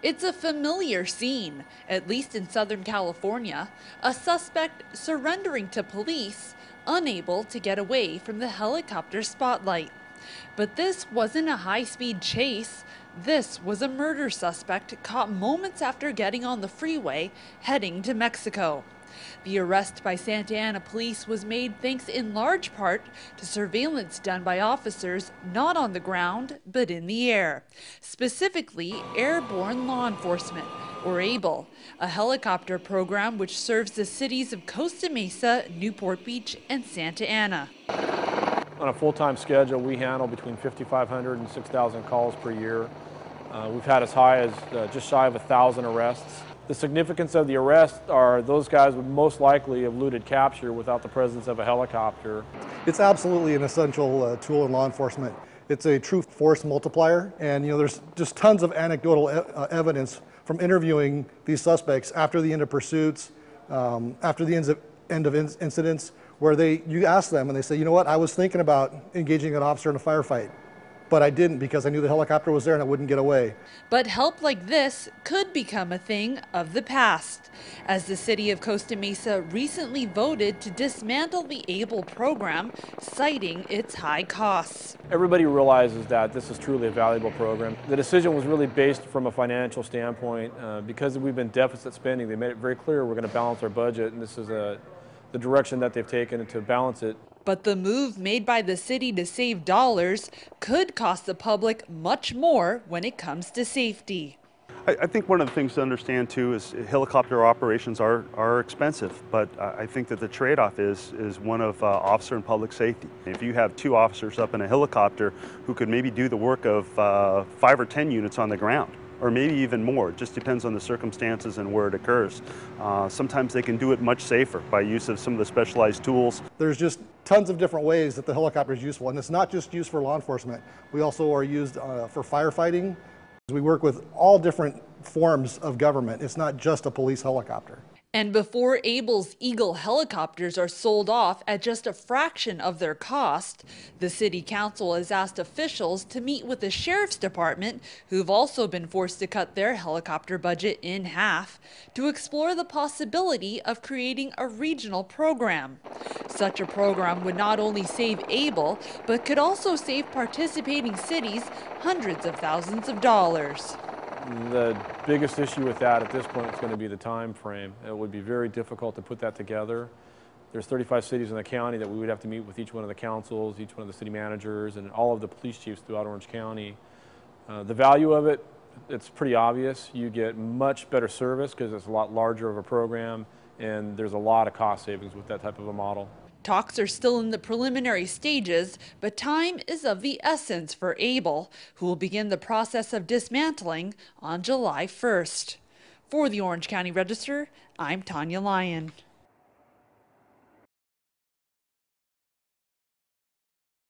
It's a familiar scene, at least in Southern California, a suspect surrendering to police, unable to get away from the helicopter spotlight. But this wasn't a high-speed chase. This was a murder suspect caught moments after getting on the freeway heading to Mexico. The arrest by Santa Ana police was made thanks in large part to surveillance done by officers not on the ground but in the air, specifically airborne law enforcement, or ABLE, a helicopter program which serves the cities of Costa Mesa, Newport Beach, and Santa Ana. On a full-time schedule, we handle between 5,500 and 6,000 calls per year. We've had as high as just shy of 1,000 arrests. The significance of the arrest are those guys would most likely have eluded capture without the presence of a helicopter. It's absolutely an essential tool in law enforcement. It's a true force multiplier, and there's just tons of anecdotal evidence from interviewing these suspects after the end of pursuits, after the end of incidents, where you ask them and they say, you know what, I was thinking about engaging an officer in a firefight, but I didn't because I knew the helicopter was there and I wouldn't get away. But help like this could become a thing of the past, as the city of Costa Mesa recently voted to dismantle the ABLE program, citing its high costs. Everybody realizes that this is truly a valuable program. The decision was really based from a financial standpoint. Because we've been deficit spending, they made it very clear we're going to balance our budget, and this is the direction that they've taken to balance it. But the move made by the city to save dollars could cost the public much more when it comes to safety. I think one of the things to understand too is helicopter operations are expensive, but I think that the trade-off is one of officer and public safety. If you have two officers up in a helicopter who could maybe do the work of 5 or 10 units on the ground, or maybe even more. It just depends on the circumstances and where it occurs. Sometimes they can do it much safer by use of some of the specialized tools. There's just tons of different ways that the helicopter is useful, and it's not just used for law enforcement. We also are used for firefighting. We work with all different forms of government. It's not just a police helicopter. And before ABLE's Eagle helicopters are sold off at just a fraction of their cost, the city council has asked officials to meet with the sheriff's department, who've also been forced to cut their helicopter budget in half, to explore the possibility of creating a regional program. Such a program would not only save ABLE, but could also save participating cities hundreds of thousands of dollars. The biggest issue with that at this point is going to be the time frame. It would be very difficult to put that together. There's 35 cities in the county that we would have to meet with each one of the councils, each one of the city managers, and all of the police chiefs throughout Orange County. The value of it, it's pretty obvious. You get much better service because it's a lot larger of a program, and there's a lot of cost savings with that type of a model. Talks are still in the preliminary stages, but time is of the essence for ABLE, who will begin the process of dismantling on July 1st. For the Orange County Register, I'm Tanya Lyon.